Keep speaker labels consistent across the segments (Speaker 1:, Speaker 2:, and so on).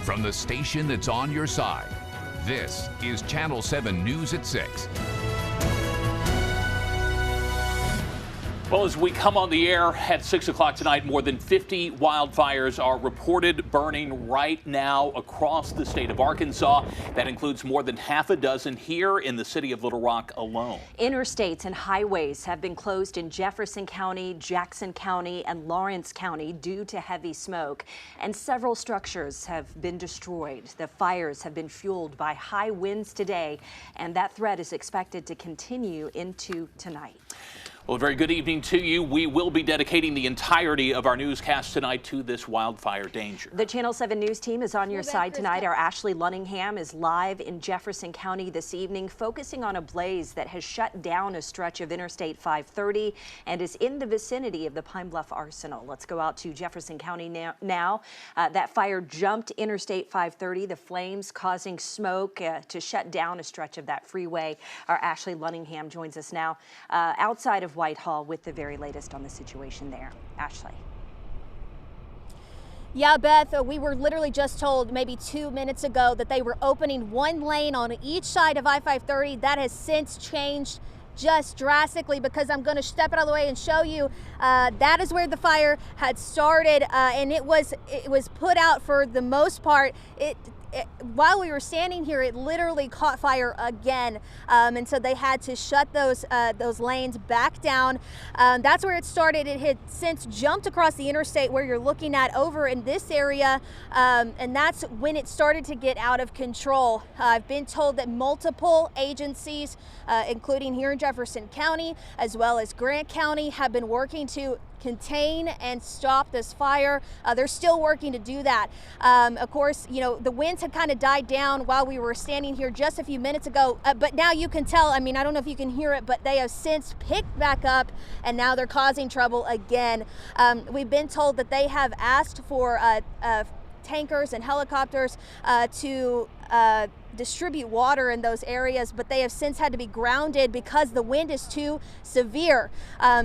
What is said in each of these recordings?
Speaker 1: from the station that's on your side. This is Channel 7 News at 6.
Speaker 2: Well, as we come on the air at 6 o'clock tonight, more than 50 wildfires are reported burning right now across the state of Arkansas. That includes more than half a dozen here in the city of Little Rock alone.
Speaker 3: Interstates and highways have been closed in Jefferson County, Jackson County, and Lawrence County due to heavy smoke. And several structures have been destroyed. The fires have been fueled by high winds today, and that threat is expected to continue into tonight.
Speaker 2: Well, a very good evening to you. We will be dedicating the entirety of our newscast tonight to this wildfire danger.
Speaker 3: The Channel 7 News team is on your side tonight. Our Ashley Lunningham is live in Jefferson County this evening, focusing on a blaze that has shut down a stretch of Interstate 530 and is in the vicinity of the Pine Bluff Arsenal. Let's go out to Jefferson County now. That fire jumped Interstate 530, the flames causing smoke to shut down a stretch of that freeway. Our Ashley Lunningham joins us now outside of Whitehall with the very latest on the situation there. Ashley.
Speaker 4: Yeah, Beth, we were literally just told maybe 2 minutes ago that they were opening one lane on each side of I-530. That has since changed just drastically, because I'm going to step it out of the way and show you that is where the fire had started, and it was put out for the most part. While we were standing here, it literally caught fire again, and so they had to shut those lanes back down. That's where it started. It had since jumped across the interstate where you're looking at over in this area, and that's when it started to get out of control. I've been told that multiple agencies, including here in Jefferson County as well as Grant County, have been working to contain and stop this fire. They're still working to do that. Of course, you know, the winds had kind of died down while we were standing here just a few minutes ago, but now you can tell, I mean, I don't know if you can hear it, but they have since picked back up, and now they're causing trouble again. We've been told that they have asked for tankers and helicopters to distribute water in those areas, but they have since had to be grounded because the wind is too severe.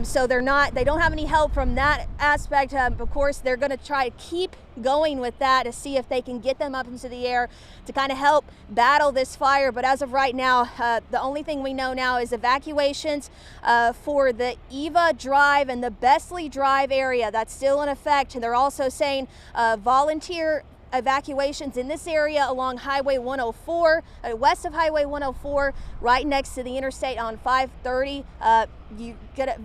Speaker 4: So they don't have any help from that aspect. Of course, they're going to try to keep going with that to see if they can get them up into the air to kind of help battle this fire. But as of right now, the only thing we know now is evacuations for the Eva Drive and the Besley Drive area. That's still in effect. And they're also saying volunteer evacuations in this area along Highway 104, west of Highway 104, right next to the interstate on 530. You get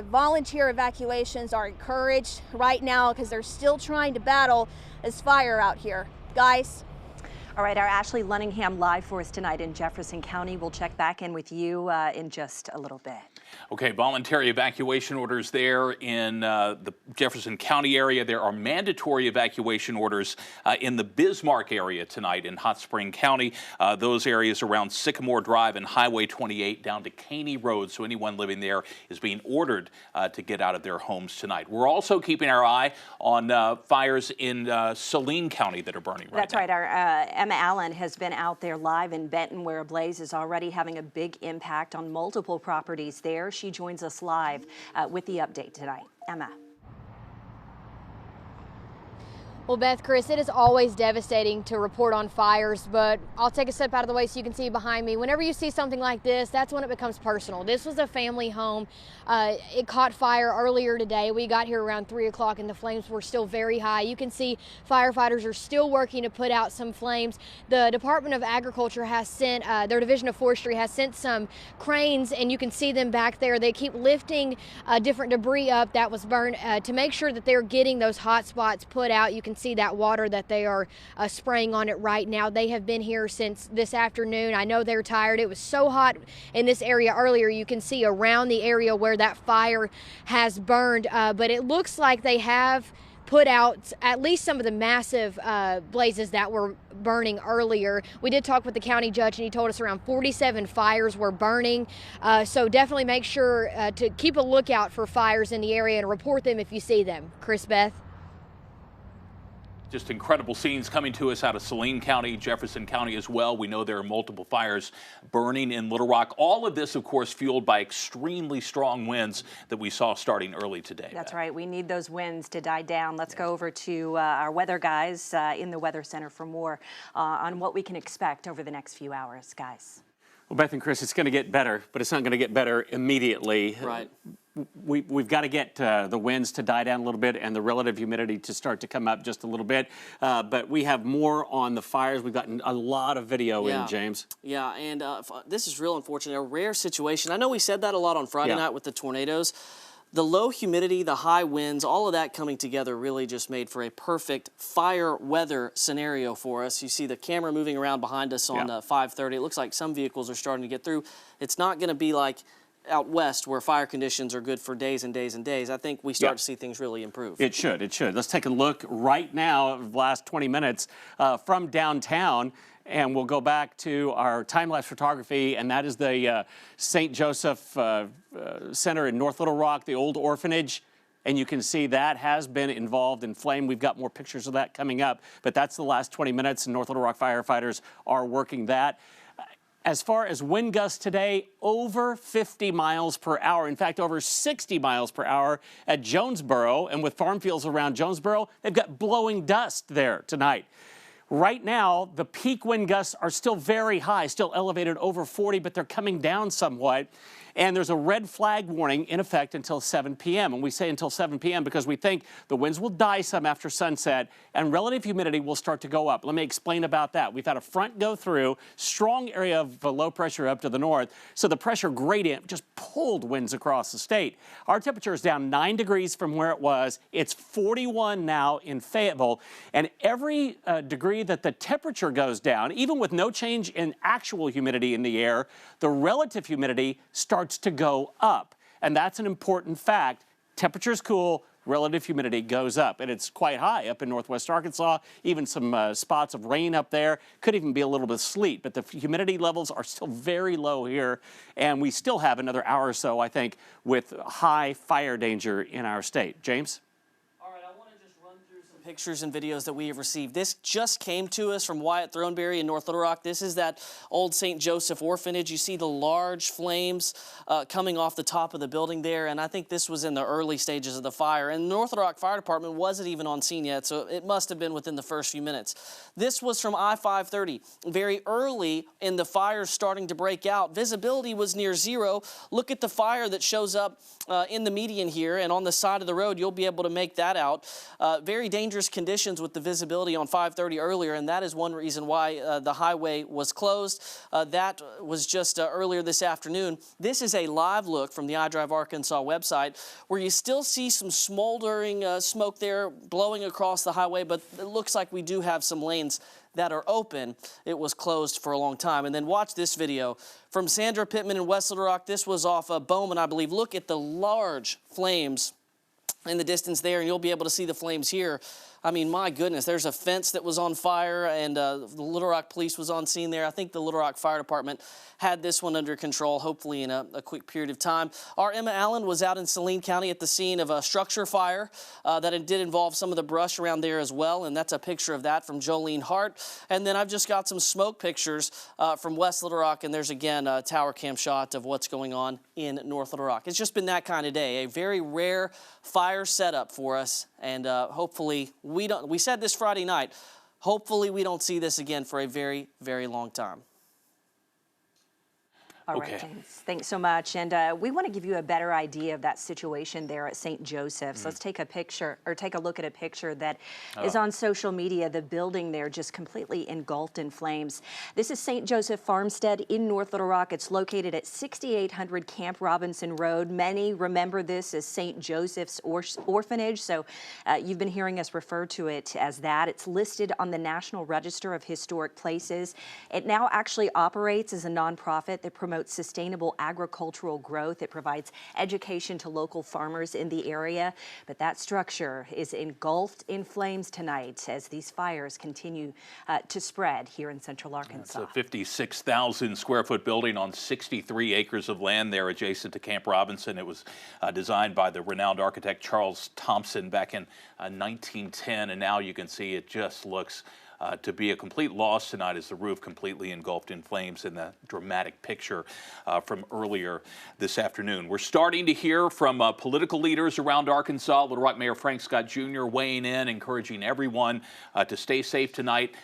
Speaker 4: volunteer evacuations are encouraged right now because they're still trying to battle this fire out here. Guys.
Speaker 3: All right, our Ashley Lunningham live for us tonight in Jefferson County. We'll check back in with you in just a little bit.
Speaker 2: Okay, voluntary evacuation orders there in the Jefferson County area. There are mandatory evacuation orders in the Bismarck area tonight in Hot Spring County. Those areas around Sycamore Drive and Highway 28 down to Caney Road. So anyone living there is being ordered to get out of their homes tonight. We're also keeping our eye on fires in Saline County that are burning right now.
Speaker 3: That's right. Our Emma Allen has been out there live in Benton, where a blaze is already having a big impact on multiple properties there. She joins us live with the update tonight. Emma.
Speaker 4: Well, Beth, Chris, it is always devastating to report on fires, but I'll take a step out of the way so you can see behind me. Whenever you see something like this, that's when it becomes personal. This was a family home. It caught fire earlier today. We got here around 3 o'clock and the flames were still very high. You can see firefighters are still working to put out some flames. The Department of Agriculture has sent, their Division of Forestry has sent some cranes, and you can see them back there. They keep lifting different debris up that was burned to make sure that they're getting those hot spots put out. You can see that water that they are spraying on it right now. They have been here since this afternoon. I know they're tired. It was so hot in this area earlier. You can see around the area where that fire has burned, but it looks like they have put out at least some of the massive blazes that were burning earlier. We did talk with the county judge, and he told us around 47 fires were burning. So definitely make sure to keep a lookout for fires in the area and report them if you see them. Chris, Beth?
Speaker 2: Just incredible scenes coming to us out of Saline County, Jefferson County as well. We know there are multiple fires burning in Little Rock. All of this, of course, fueled by extremely strong winds that we saw starting early today.
Speaker 3: That's right. We need those winds to die down. Let's go over to our weather guys in the Weather Center for more on what we can expect over the next few hours, guys.
Speaker 5: Well, Beth and Chris, it's going to get better, but it's not going to get better immediately.
Speaker 6: Right.
Speaker 5: We've got to get the winds to die down a little bit and the relative humidity to start to come up just a little bit. But we have more on the fires. We've gotten a lot of video in, James.
Speaker 6: Yeah, and this is real unfortunate, a rare situation. I know we said that a lot on Friday night with the tornadoes. The low humidity, the high winds, all of that coming together really just made for a perfect fire weather scenario for us. You see the camera moving around behind us on 530. It looks like some vehicles are starting to get through. It's not going to be like out west where fire conditions are good for days and days and days. I think we start to see things really improve.
Speaker 5: It should. Let's take a look right now, the last 20 minutes from downtown. And we'll go back to our time-lapse photography, and that is the St. Joseph Center in North Little Rock, the old orphanage. And you can see that has been involved in flame. We've got more pictures of that coming up, but that's the last 20 minutes, and North Little Rock firefighters are working that. As far as wind gusts today, over 50 miles per hour. In fact, over 60 miles per hour at Jonesboro. And with farm fields around Jonesboro, they've got blowing dust there tonight. Right now, the peak wind gusts are still very high, still elevated over 40, but they're coming down somewhat. And there's a red flag warning in effect until 7 p.m. And we say until 7 p.m. because we think the winds will die some after sunset and relative humidity will start to go up. Let me explain about that. We've had a front go through, strong area of low pressure up to the north. So the pressure gradient just pulled winds across the state. Our temperature is down 9 degrees from where it was. It's 41 now in Fayetteville. And every degree that the temperature goes down, even with no change in actual humidity in the air, the relative humidity starts to go up. And that's an important fact. Temperatures cool, relative humidity goes up. And it's quite high up in northwest Arkansas, even some spots of rain up there. Could even be a little bit of sleet, but the humidity levels are still very low here. And we still have another hour or so, I think, with high fire danger in our state. James?
Speaker 6: Pictures and videos that we have received. This just came to us from Wyatt Throneberry in North Little Rock. This is that old St. Joseph orphanage. You see the large flames coming off the top of the building there, and I think this was in the early stages of the fire. And the North Little Rock Fire Department wasn't even on scene yet, so it must have been within the first few minutes. This was from I-530. Very early in the fire starting to break out, visibility was near zero. Look at the fire that shows up in the median here, and on the side of the road, you'll be able to make that out. Very dangerous conditions with the visibility on 530 earlier, and that is one reason why the highway was closed. That was just earlier this afternoon. This is a live look from the iDrive Arkansas website where you still see some smoldering smoke there blowing across the highway, but it looks like we do have some lanes that are open. It was closed for a long time. And then watch this video from Sandra Pittman in West Little Rock. This was off of Bowman, I believe. Look at the large flames in the distance there, and you'll be able to see the flames here. I mean, my goodness, there's a fence that was on fire, and the Little Rock Police was on scene there. I think the Little Rock Fire Department had this one under control, hopefully in a quick period of time. Our Emma Allen was out in Saline County at the scene of a structure fire that it did involve some of the brush around there as well, and that's a picture of that from Jolene Hart. And then I've just got some smoke pictures from West Little Rock, and there's again a tower cam shot of what's going on in North Little Rock. It's just been that kind of day, a very rare fire setup for us, and hopefully we said this Friday night, hopefully we don't see this again for a very, very long time.
Speaker 3: All right, James, thanks so much. And we want to give you a better idea of that situation there at St. Joseph's. Let's take a picture, or take a look at a picture that is on social media. The building there just completely engulfed in flames. This is St. Joseph Farmstead in North Little Rock. It's located at 6800 Camp Robinson Road. Many remember this as St. Joseph's Orphanage, so you've been hearing us refer to it as that. It's listed on the National Register of Historic Places. It now actually operates as a nonprofit that promotes promotes sustainable agricultural growth. It provides education to local farmers in the area. But that structure is engulfed in flames tonight as these fires continue to spread here in central Arkansas.
Speaker 2: It's a 56,000 square foot building on 63 acres of land there adjacent to Camp Robinson. It was designed by the renowned architect Charles Thompson back in 1910, and now you can see it just looks to be a complete loss tonight as the roof completely engulfed in flames in the dramatic picture from earlier this afternoon. We're starting to hear from political leaders around Arkansas. Little Rock Mayor Frank Scott Jr. weighing in, encouraging everyone to stay safe tonight,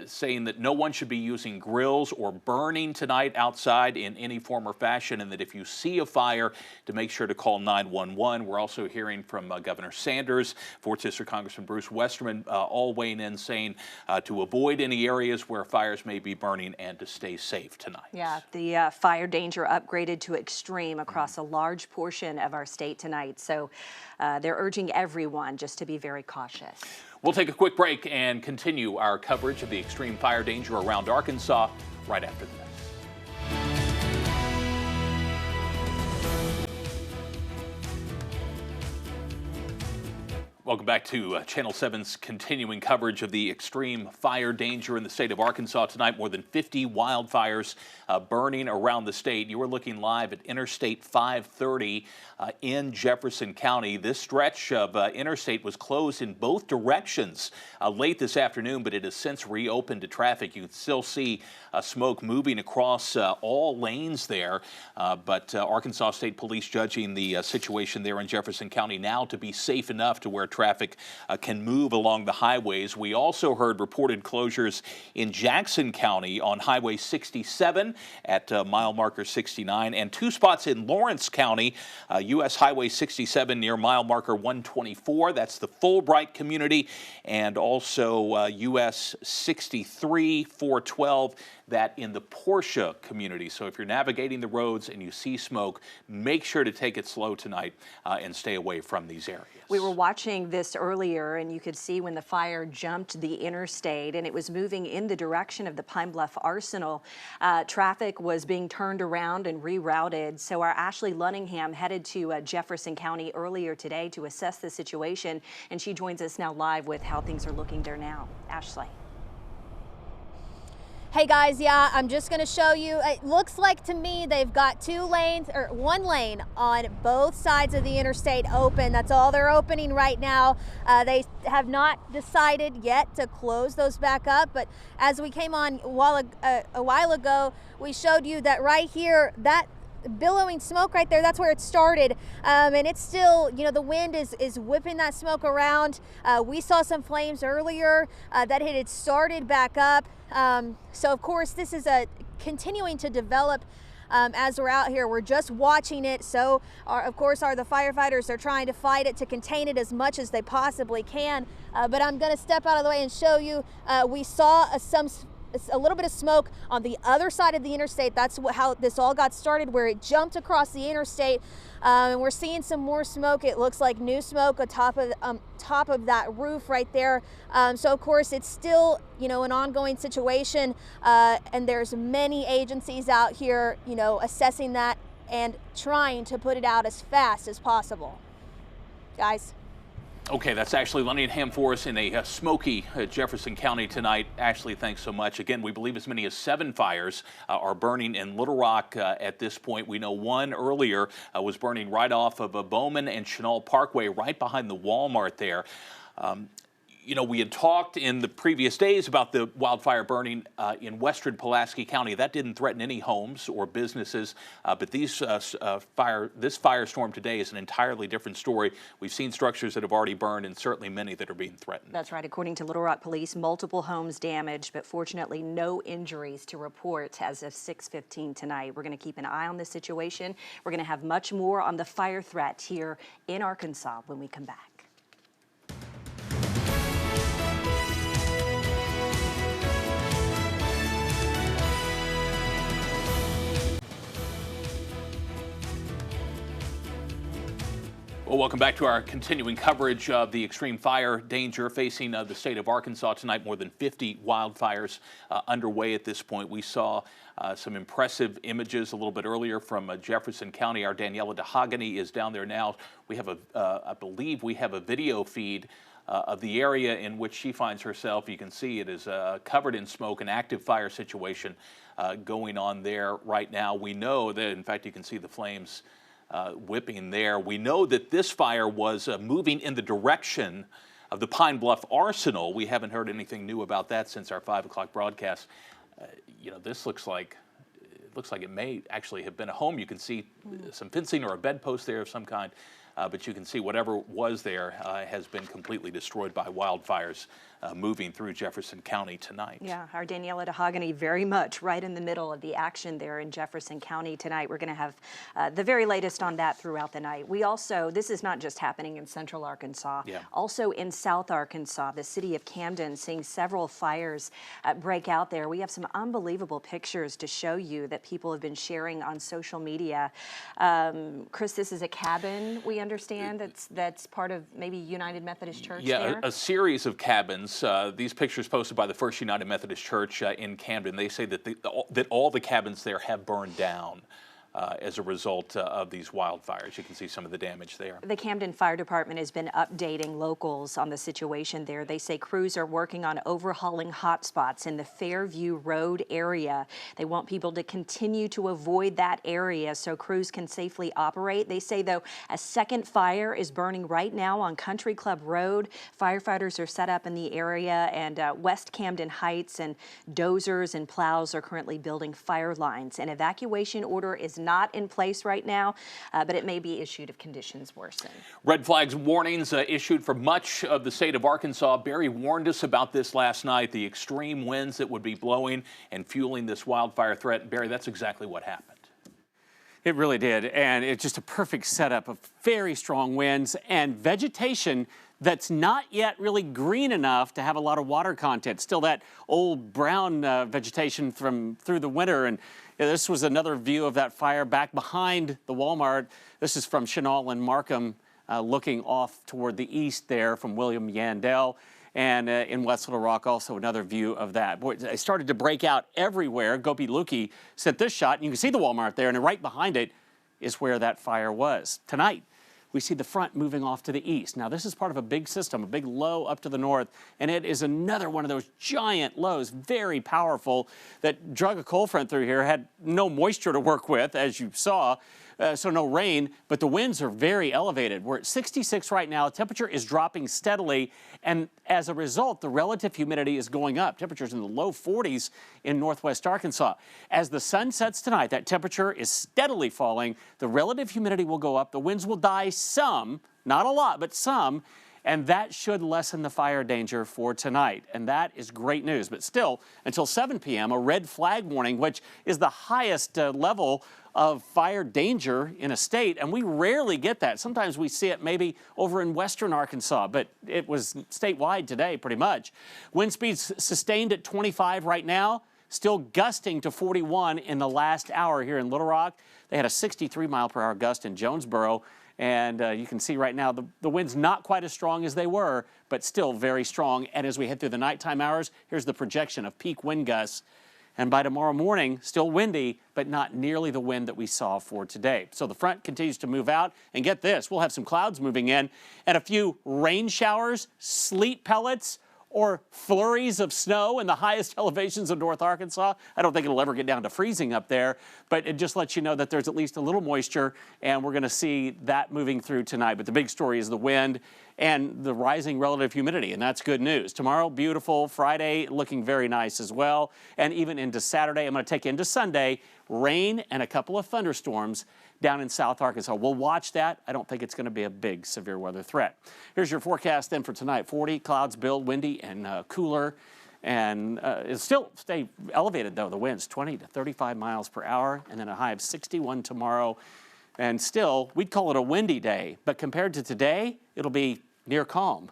Speaker 2: saying that no one should be using grills or burning tonight outside in any form or fashion, and that if you see a fire, to make sure to call 911. We're also hearing from Governor Sanders, 4th District Congressman Bruce Westerman, all weighing in, saying to avoid any areas where fires may be burning and to stay safe tonight.
Speaker 3: Yeah, the fire danger upgraded to extreme across a large portion of our state tonight. So they're urging everyone just to be very cautious.
Speaker 2: We'll take a quick break and continue our coverage of the extreme fire danger around Arkansas right after this. Welcome back to Channel 7's continuing coverage of the extreme fire danger in the state of Arkansas tonight. More than 50 wildfires burning around the state. You are looking live at Interstate 530 in Jefferson County. This stretch of interstate was closed in both directions late this afternoon, but it has since reopened to traffic. You can still see smoke moving across all lanes there, but Arkansas State Police judging the situation there in Jefferson County now to be safe enough to where traffic can move along the highways. We also heard reported closures in Jackson County on Highway 67 at mile marker 69, and 2 spots in Lawrence County, U.S. Highway 67 near mile marker 124. That's the Fulbright community, and also U.S. 63 412. That in the Portia community. So if you're navigating the roads and you see smoke, make sure to take it slow tonight and stay away from these areas.
Speaker 3: We were watching this earlier, and you could see when the fire jumped the interstate and it was moving in the direction of the Pine Bluff Arsenal. Traffic was being turned around and rerouted. So our Ashley Lunningham headed to Jefferson County earlier today to assess the situation, and she joins us now live with how things are looking there now. Ashley.
Speaker 4: Hey guys, yeah, I'm just gonna show you. It looks like to me they've got 2 lanes, or 1 lane on both sides of the interstate open. That's all they're opening right now. They have not decided yet to close those back up, but as we came on a while ago, we showed you that right here, that billowing smoke right there, that's where it started, and it's still, you know, the wind is whipping that smoke around. We saw some flames earlier that had started back up, so of course this is continuing to develop as we're out here. We're just watching it. So of course the firefighters are trying to fight it to contain it as much as they possibly can, but I'm going to step out of the way and show you. We saw a little bit of smoke on the other side of the interstate. That's how this all got started, where it jumped across the interstate, and we're seeing some more smoke. It looks like new smoke on top of that roof right there. So of course it's still, you know, an ongoing situation, and there's many agencies out here, you know, assessing that and trying to put it out as fast as possible. Guys.
Speaker 2: Okay, that's Ashley Lunningham for us in a smoky Jefferson County tonight. Ashley, thanks so much. Again, we believe as many as 7 fires are burning in Little Rock at this point. We know one earlier was burning right off of Bowman and Chenal Parkway, right behind the Walmart there. You know, we had talked in the previous days about the wildfire burning in western Pulaski County. That didn't threaten any homes or businesses, but this firestorm today is an entirely different story. We've seen structures that have already burned and certainly many that are being threatened.
Speaker 3: That's right. According to Little Rock Police, multiple homes damaged, but fortunately no injuries to report as of 6:15 tonight. We're going to keep an eye on this situation. We're going to have much more on the fire threat here in Arkansas when we come back.
Speaker 2: Well, welcome back to our continuing coverage of the extreme fire danger facing the state of Arkansas tonight. More than 50 wildfires underway at this point. We saw some impressive images a little bit earlier from Jefferson County. Our Daniela DeHogany is down there now. We have I believe we have a video feed of the area in which she finds herself. You can see it is covered in smoke, an active fire situation going on there right now. We know that, in fact, you can see the flames whipping there. We know that this fire was moving in the direction of the Pine Bluff Arsenal. We haven't heard anything new about that since our 5 o'clock broadcast. You know, this looks like it may actually have been a home. You can see some fencing or a bedpost there of some kind, but you can see whatever was there has been completely destroyed by wildfires moving through Jefferson County tonight.
Speaker 3: Yeah, our Daniela DeHogany very much right in the middle of the action there in Jefferson County tonight. We're going to have the very latest on that throughout the night. We also, this is not just happening in central Arkansas, also in South Arkansas, the city of Camden, seeing several fires break out there. We have some unbelievable pictures to show you that people have been sharing on social media. Chris, this is a cabin, we understand, that's part of maybe United Methodist Church there?
Speaker 2: A series of cabins. These pictures posted by the First United Methodist Church in Camden, they say that that all the cabins there have burned down as a result of these wildfires. You can see some of the damage there.
Speaker 3: The Camden Fire Department has been updating locals on the situation there. They say crews are working on overhauling hotspots in the Fairview Road area. They want people to continue to avoid that area so crews can safely operate. They say, though, a second fire is burning right now on Country Club Road. Firefighters are set up in the area, and West Camden Heights and dozers and plows are currently building fire lines. An evacuation order is not in place right now, but it may be issued if conditions worsen.
Speaker 2: Red flags warnings issued for much of the state of Arkansas. Barry warned us about this last night, the extreme winds that would be blowing and fueling this wildfire threat. And Barry, that's exactly what happened.
Speaker 5: It really did, and it's just a perfect setup of very strong winds and vegetation that's not yet really green enough to have a lot of water content. Still that old brown vegetation from through the winter. And this was another view of that fire back behind the Walmart. This is from Chenal and Markham, looking off toward the east there from William Yandell. And in West Little Rock, also another view of that. Boy, they started to break out everywhere. Gopi Lukey sent this shot, and you can see the Walmart there, and right behind it is where that fire was. Tonight, we see the front moving off to the east. Now, this is part of a big system, a big low up to the north, and it is another one of those giant lows, very powerful, that drug a cold front through here, had no moisture to work with, as you saw, so no rain, but the winds are very elevated. We're at 66 right now. Temperature is dropping steadily, and as a result, the relative humidity is going up. Temperatures in the low 40s in northwest Arkansas. As the sun sets tonight, that temperature is steadily falling. The relative humidity will go up. The winds will die some, not a lot, but some, and that should lessen the fire danger for tonight. And that is great news. But still, until 7 p.m., a red flag warning, which is the highest level of fire danger in a state, and we rarely get that. Sometimes we see it maybe over in western Arkansas, but it was statewide today pretty much. Wind speeds sustained at 25 right now, still gusting to 41 in the last hour here in Little Rock. They had a 63-mile-per-hour gust in Jonesboro, and you can see right now the wind's not quite as strong as they were, but still very strong. And as we head through the nighttime hours, here's the projection of peak wind gusts. And by tomorrow morning, still windy, but not nearly the wind that we saw for today. So the front continues to move out. And get this, we'll have some clouds moving in and a few rain showers, sleet pellets, or flurries of snow in the highest elevations of North Arkansas. I don't think it'll ever get down to freezing up there, but it just lets you know that there's at least a little moisture, and we're going to see that moving through tonight. But the big story is the wind and the rising relative humidity, and that's good news. Tomorrow, beautiful. Friday, looking very nice as well. And even into Saturday, I'm going to take you into Sunday, rain and a couple of thunderstorms down in South Arkansas. We'll watch that. I don't think it's going to be a big severe weather threat. Here's your forecast then for tonight. 40, clouds build, windy and cooler. And it'll still stay elevated, though. The winds 20 to 35 miles per hour, and then a high of 61 tomorrow. And still, we'd call it a windy day. But compared to today, it'll be near calm.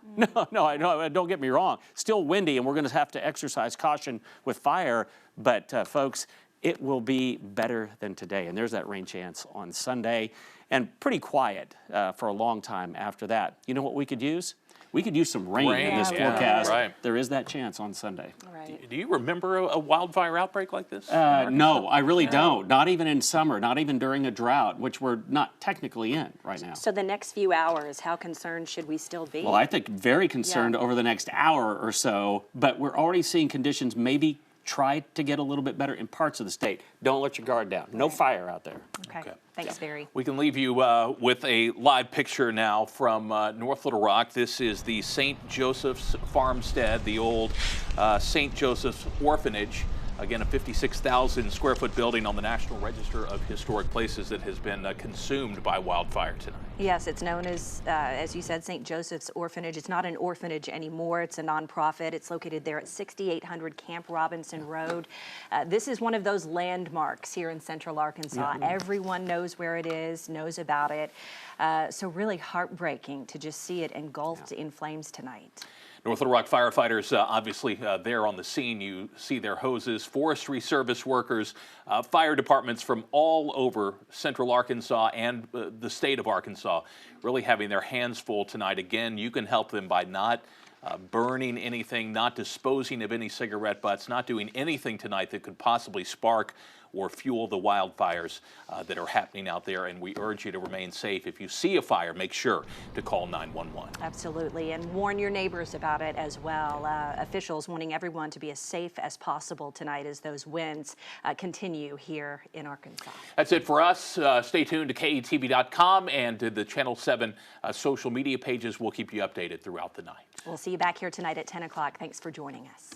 Speaker 5: No, don't get me wrong. Still windy, and we're going to have to exercise caution with fire. But, folks, it will be better than today. And there's that rain chance on Sunday. and pretty quiet for a long time after that. You know what we could use? We could use some rain in this forecast.
Speaker 2: Right.
Speaker 5: There is that chance on Sunday.
Speaker 2: Do you remember a wildfire outbreak like this?
Speaker 5: No, I really don't. Not even in summer, not even during a drought, which we're not technically in right now.
Speaker 3: So the next few hours, how concerned should we still be?
Speaker 5: Well, I think very concerned over the next hour or so, but we're already seeing conditions maybe try to get a little bit better in parts of the state. Don't let your guard down. No fire out there.
Speaker 3: Okay. Thanks, Barry.
Speaker 2: We can leave you with a live picture now from North Little Rock. This is the St. Joseph's Farmstead, the old St. Joseph's Orphanage. Again, a 56,000 square foot building on the National Register of Historic Places that has been consumed by wildfire tonight.
Speaker 3: Yes, it's known as you said, St. Joseph's Orphanage. It's not an orphanage anymore. It's a nonprofit. It's located there at 6800 Camp Robinson Road. This is one of those landmarks here in Central Arkansas. Everyone knows where it is, knows about it. So really heartbreaking to just see it engulfed in flames tonight.
Speaker 2: North Little Rock firefighters obviously there on the scene. You see their hoses, Forestry service workers, fire departments from all over Central Arkansas and the state of Arkansas really having their hands full tonight. Again, you can help them by not burning anything, not disposing of any cigarette butts, not doing anything tonight that could possibly spark or fuel the wildfires that are happening out there. And we urge you to remain safe. If you see a fire, make sure to call 911.
Speaker 3: Absolutely, and warn your neighbors about it as well. Officials wanting everyone to be as safe as possible tonight as those winds continue here in Arkansas.
Speaker 2: That's it for us. Stay tuned to KETV.com and to the Channel 7 social media pages. We'll keep you updated throughout the night.
Speaker 3: We'll see you back here tonight at 10 o'clock. Thanks for joining us.